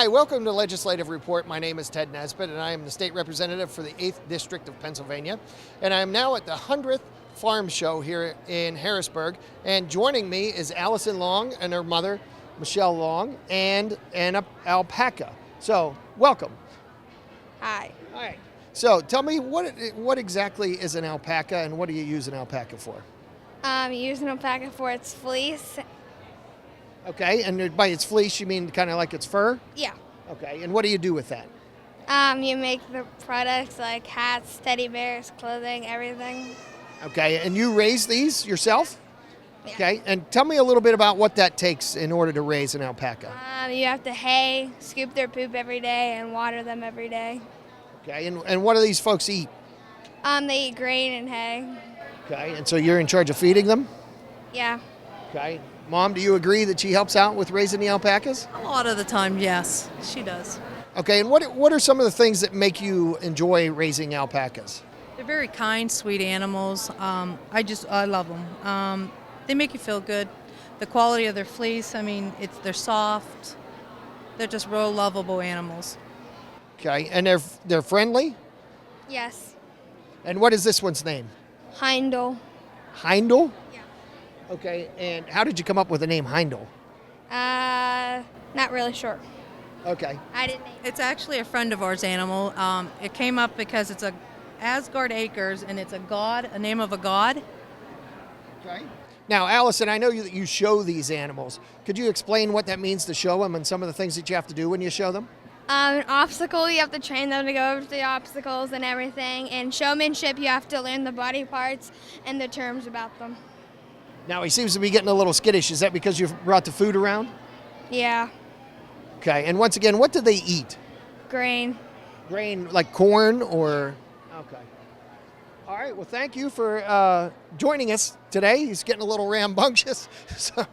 Hi, welcome to Legislative Report. My name is Ted Nesbit, and I am the state representative for the 8th District of Pennsylvania. And I am now at the 100th Farm Show here in Harrisburg. And joining me is Allison Long and her mother, Michelle Long, and an alpaca. So, welcome. Hi. Hi. So, tell me, what exactly is an alpaca, and what do you use an alpaca for? You use an alpaca for its fleece. Okay, and by its fleece, you mean kind of like its fur? Yeah. Okay, and what do you do with that? You make the products like hats, teddy bears, clothing, everything. Okay, and you raise these yourself? Yeah. Okay, and tell me a little bit about what that takes in order to raise an alpaca. You have to hay, scoop their poop every day, and water them every day. Okay, and what do these folks eat? They eat grain and hay. Okay, and so you're in charge of feeding them? Yeah. Okay. Mom, do you agree that she helps out with raising the alpacas? A lot of the time, yes, she does. Okay, and what are some of the things that make you enjoy raising alpacas? They're very kind, sweet animals. I love them. They make you feel good. The quality of their fleece, they're soft. They're just real lovable animals. Okay, and they're friendly? Yes. And what is this one's name? Heindel. Heindel? Yeah. Okay, and how did you come up with the name Heindel? Not really sure. Okay. I didn't name it. It's actually a friend of ours animal. It came up because it's a Asgard Acres, and it's a name of a god. Okay. Now, Allison, I know that you show these animals. Could you explain what that means to show them and some of the things that you have to do when you show them? An obstacle, you have to train them to go over the obstacles and everything. And showmanship, you have to learn the body parts and the terms about them. Now, he seems to be getting a little skittish. Is that because you've brought the food around? Yeah. Okay, and once again, what do they eat? Grain. Grain, like corn or? Okay. All right, well, thank you for joining us today. He's getting a little rambunctious. So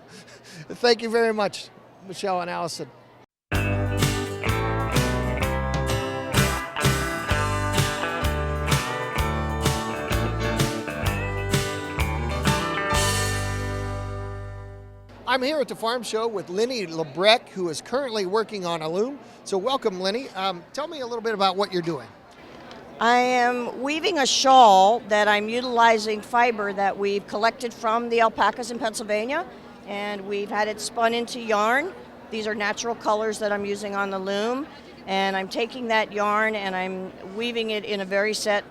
thank you very much, Michelle and Allison. I'm here at the farm show with Lenny Lebrecht, who is currently working on a loom. So welcome, Lenny. Tell me a little bit about what you're doing. I am weaving a shawl that I'm utilizing fiber that we've collected from the alpacas in Pennsylvania, and we've had it spun into yarn. These are natural colors that I'm using on the loom, and I'm taking that yarn and I'm weaving it in a very set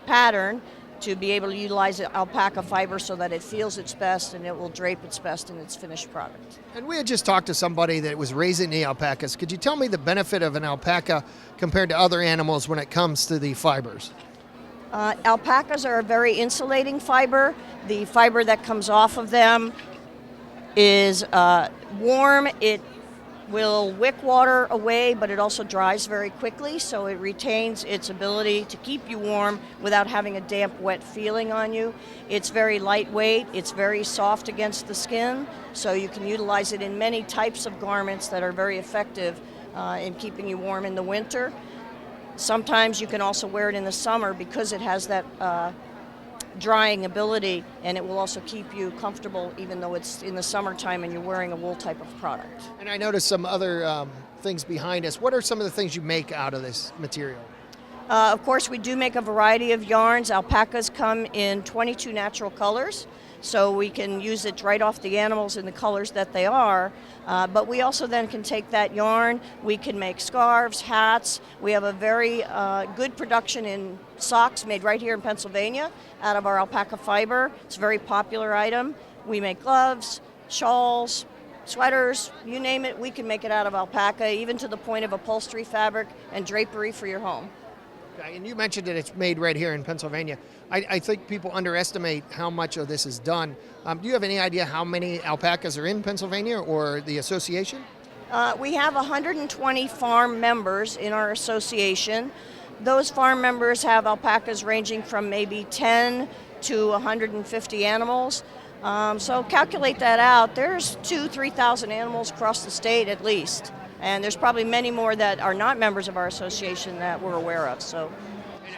pattern to be able to utilize the alpaca fiber so that it feels its best and it will drape its best in its finished product. And we had just talked to somebody that was raising the alpacas. Could you tell me the benefit of an alpaca compared to other animals when it comes to the fibers? Alpacas are a very insulating fiber. The fiber that comes off of them is warm. It will wick water away, but it also dries very quickly, so it retains its ability to keep you warm without having a damp, wet feeling on you. It's very lightweight, it's very soft against the skin, so you can utilize it in many types of garments that are very effective in keeping you warm in the winter. Sometimes you can also wear it in the summer because it has that drying ability, and it will also keep you comfortable even though it's in the summertime and you're wearing a wool type of product. And I noticed some other things behind us. What are some of the things you make out of this material? Of course, we do make a variety of yarns. Alpacas come in 22 natural colors, so we can use it right off the animals in the colors that they are. But we also then can take that yarn, we can make scarves, hats. We have a very good production in socks made right here in Pennsylvania out of our alpaca fiber. It's a very popular item. We make gloves, shawls, sweaters, you name it, we can make it out of alpaca, even to the point of upholstery fabric and drapery for your home. Okay, and you mentioned that it's made right here in Pennsylvania. I think people underestimate how much of this is done. Do you have any idea how many alpacas are in Pennsylvania or the association? We have 120 farm members in our association. Those farm members have alpacas ranging from maybe 10 to 150 animals. So calculate that out. There's 3,000 animals across the state at least. And there's probably many more that are not members of our association that we're aware of. So,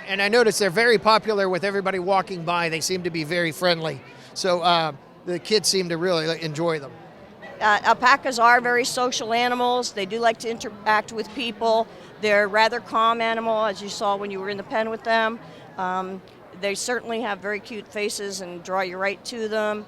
and I noticed they're very popular with everybody walking by. They seem to be very friendly. So the kids seem to really enjoy them. Alpacas are very social animals. They do like to interact with people. They're a rather calm animal, as you saw when you were in the pen with them. They certainly have very cute faces and draw you right to them.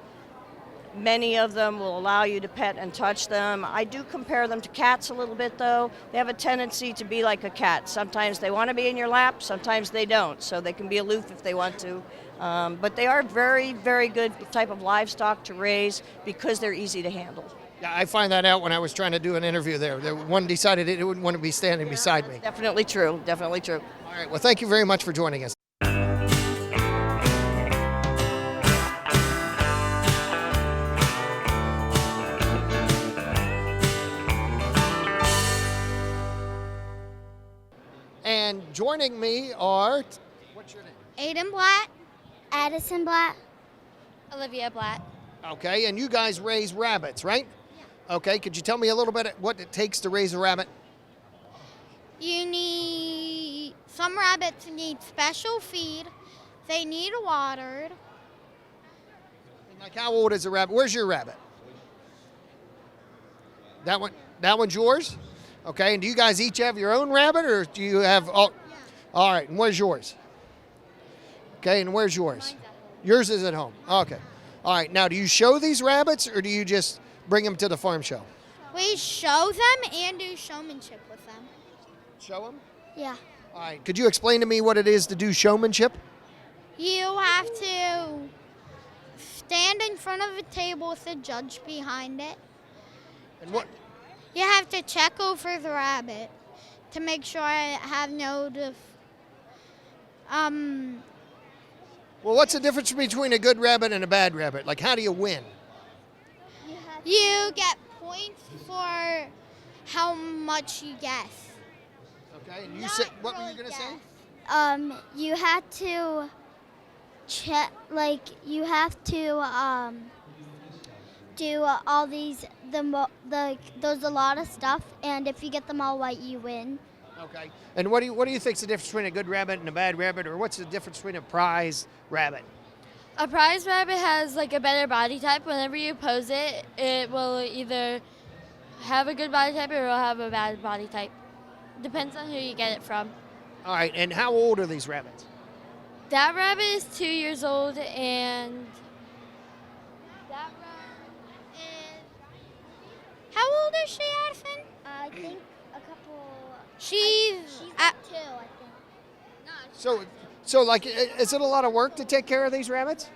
Many of them will allow you to pet and touch them. I do compare them to cats a little bit, though. They have a tendency to be like a cat. Sometimes they want to be in your lap, sometimes they don't, so they can be aloof if they want to. But they are very, very good type of livestock to raise because they're easy to handle. Yeah, I find that out when I was trying to do an interview there. One decided it wouldn't want to be standing beside me. Definitely true, definitely true. All right, well, thank you very much for joining us. And joining me are, what's your name? Aiden Blatt. Addison Blatt. Olivia Blatt. Okay, and you guys raise rabbits, right? Yeah. Okay, could you tell me a little bit what it takes to raise a rabbit? Some rabbits need special feed. They need watered. And like how old is a rabbit? Where's your rabbit? That one's yours? Okay, and do you guys each have your own rabbit, or do you have all? Yeah. All right, and where's yours? Okay, and where's yours? Yours is at home. Okay. All right, now do you show these rabbits, or do you just bring them to the farm show? We show them and do showmanship with them. Show them? Yeah. All right, could you explain to me what it is to do showmanship? You have to stand in front of a table with a judge behind it. And what? You have to check over the rabbit to make sure I have no Well, what's the difference between a good rabbit and a bad rabbit? Like, how do you win? You get points for how much you guess. Okay, and you said, what were you going to say? You have to check, like, you have to do all these, there's a lot of stuff, and if you get them all right, you win. Okay, and what do you think's the difference between a good rabbit and a bad rabbit, or what's the difference between a prize rabbit? A prize rabbit has like a better body type. Whenever you pose it, it will either have a good body type or it will have a bad body type. Depends on who you get it from. All right, and how old are these rabbits? That rabbit is 2 years old, and that rabbit is. How old is she, Addison? I think a couple. She's like 2, I think. So like, is it a lot of work to take care of these rabbits?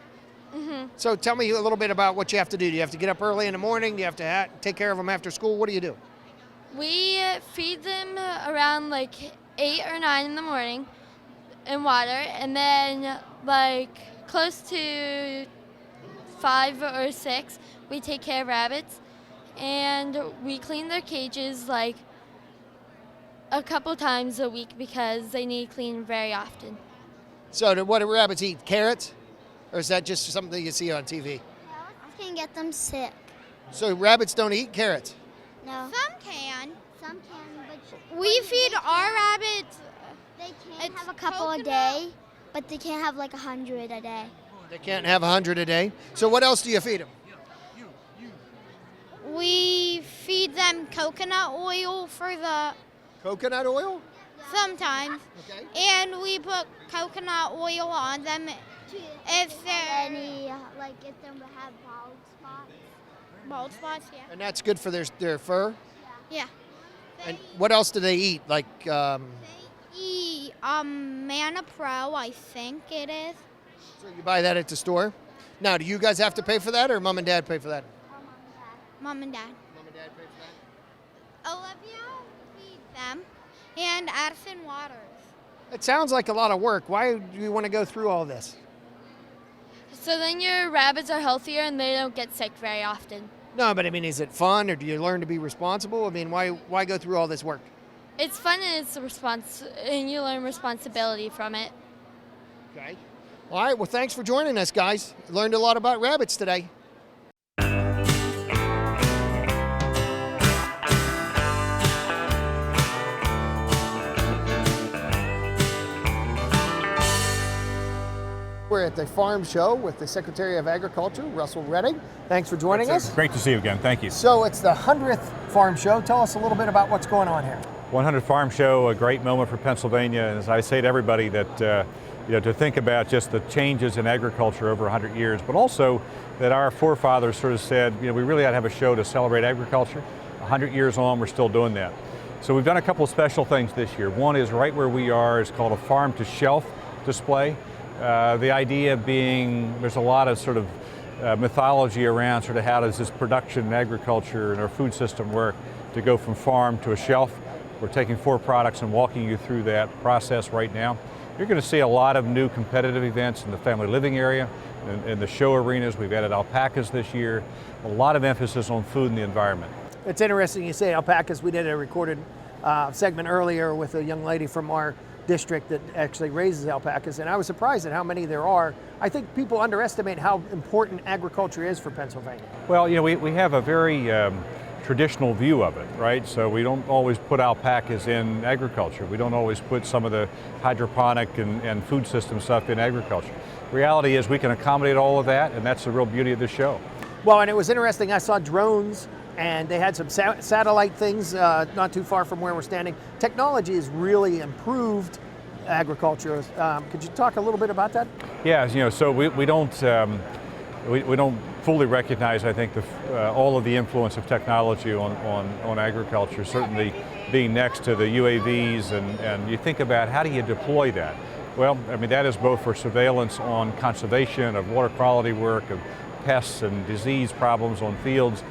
Mm-hmm. So tell me a little bit about what you have to do. Do you have to get up early in the morning? Do you have to take care of them after school? What do you do? We feed them around like 8 or 9 in the morning in water, and then like close to 5 or 6, we take care of rabbits, and we clean their cages like a couple times a week because they need cleaned very often. So what do rabbits eat? Carrots? Or is that just something you see on TV? I can get them sick. So rabbits don't eat carrots? No. Some can. Some can, but We feed our rabbits. they can It's have a couple a coconut. day, but they can't have like 100 a day. They can't have 100 a day. So what else do you feed them? We feed them coconut oil for the Coconut oil? sometimes, Okay. and we put coconut oil on them if they're Any, like if they have bald spots. bald spots. Yeah. And that's good for their fur? Yeah. And what else do they eat? Like, They eat Manna Pro, I think it is. so you buy that at the store? Now, do you guys have to pay for that, or mom and dad pay for that? Mom and Dad. Mom and dad pay for that? Olivia feeds them, and Addison waters. It sounds like a lot of work. Why do you want to go through all this? So then your rabbits are healthier and they don't get sick very often. No, but I mean, is it fun, or do you learn to be responsible? I mean, why go through all this work? It's fun and and you learn responsibility from it. Okay. All right, well, thanks for joining us, guys. Learned a lot about rabbits today. We're at the farm show with the Secretary of Agriculture, Russell Redding. Thanks for joining us. Great to see you again. Thank you. So it's the 100th farm show. Tell us a little bit about what's going on here. 100th Farm Show, a great moment for Pennsylvania. And as I say to everybody that, to think about just the changes in agriculture over 100 years, but also that our forefathers sort of said, we really ought to have a show to celebrate agriculture. 100 years on, we're still doing that. So we've done a couple of special things this year. One is right where we are is called a farm to shelf display. The idea being there's a lot of sort of mythology around sort of how does this production and agriculture and our food system work to go from farm to a shelf. We're taking 4 products and walking you through that process right now. You're going to see a lot of new competitive events in the family living area, in the show arenas. We've added alpacas this year. A lot of emphasis on food and the environment. It's interesting you say alpacas. We did a recorded segment earlier with a young lady from our district that actually raises alpacas, and I was surprised at how many there are. I think people underestimate how important agriculture is for Pennsylvania. Well, we have a very traditional view of it, right? So we don't always put alpacas in agriculture. We don't always put some of the hydroponic and food system stuff in agriculture. Reality is we can accommodate all of that, and that's the real beauty of this show. Well, and it was interesting. I saw drones, and they had some satellite things not too far from where we're standing. Technology has really improved agriculture. Could you talk a little bit about that? Yeah, so we don't fully recognize, I think, all of the influence of technology on agriculture. Certainly, being next to the UAVs, and you think about how do you deploy that? Well, I mean that is both for surveillance on conservation of water quality work, of pests and disease problems on fields.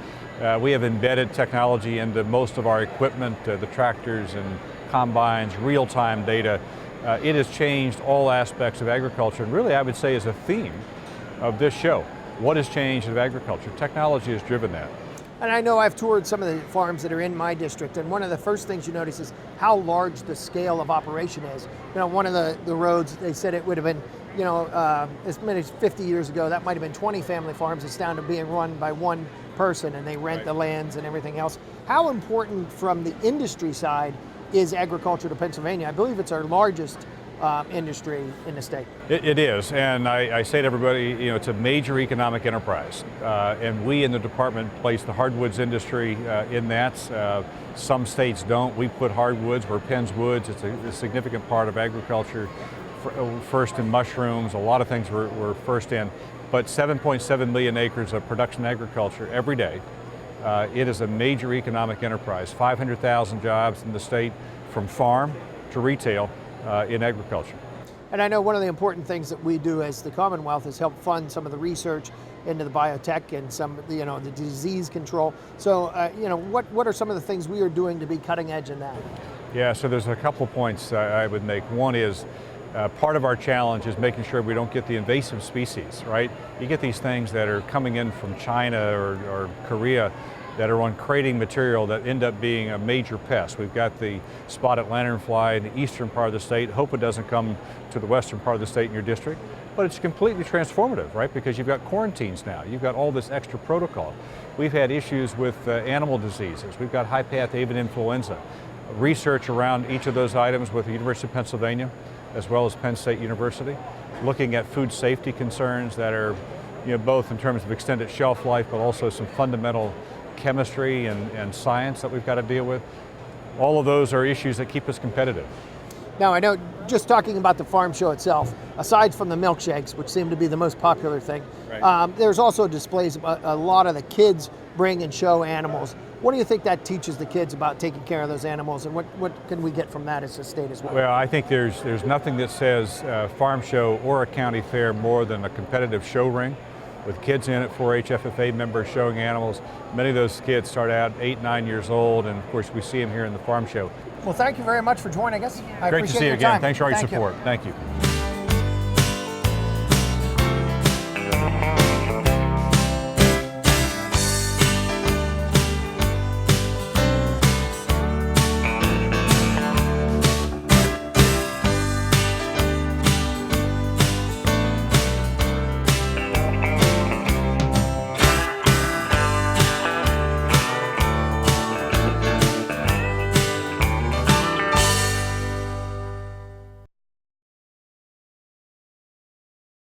We have embedded technology into most of our equipment, the tractors and combines, real-time data. It has changed all aspects of agriculture, and really I would say is a theme of this show. What has changed in agriculture? Technology has driven that. And I know I've toured some of the farms that are in my district, and one of the first things you notice is how large the scale of operation is. One of the roads, they said it would have been, as many as 50 years ago, that might have been 20 family farms. It's down to being run by one person, and they rent the lands and everything else. How important from the industry side is agriculture to Pennsylvania? I believe it's our largest industry in the state. It is, and I say to everybody, it's a major economic enterprise, and we in the department place the hardwoods industry in that. Some states don't. We put hardwoods where Penn's Woods. It's a significant part of agriculture. First in mushrooms, a lot of things we're first in, but 7.7 million acres of production agriculture every day. It is a major economic enterprise, 500,000 jobs in the state from farm to retail in agriculture. And I know one of the important things that we do as the Commonwealth is help fund some of the research into the biotech and some, the disease control. So, what are some of the things we are doing to be cutting edge in that? Yeah, so there's a couple points I would make. One is part of our challenge is making sure we don't get the invasive species, right? You get these things that are coming in from China or Korea that are on crating material that end up being a major pest. We've got the spotted lanternfly in the eastern part of the state. Hope it doesn't come to the western part of the state in your district, but it's completely transformative, right? Because you've got quarantines now. You've got all this extra protocol. We've had issues with animal diseases. We've got high-path avian influenza. Research around each of those items with the University of Pennsylvania, as well as Penn State University, looking at food safety concerns that are, both in terms of extended shelf life, but also some fundamental chemistry and science that we've got to deal with. All of those are issues that keep us competitive. Now, I know, just talking about the farm show itself, aside from the milkshakes, which seem to be the most popular thing, right, there's also displays. A lot of the kids bring and show animals. What do you think that teaches the kids about taking care of those animals, and what can we get from that as a state as well? Well, I think there's nothing that says farm show or a county fair more than a competitive show ring with kids in it, 4-H FFA members showing animals. Many of those kids start out 8, 9 years old, and of course we see them here in the farm show. Well, thank you very much for joining us. I Great to see you again. time. Thanks for all your support. Thank you.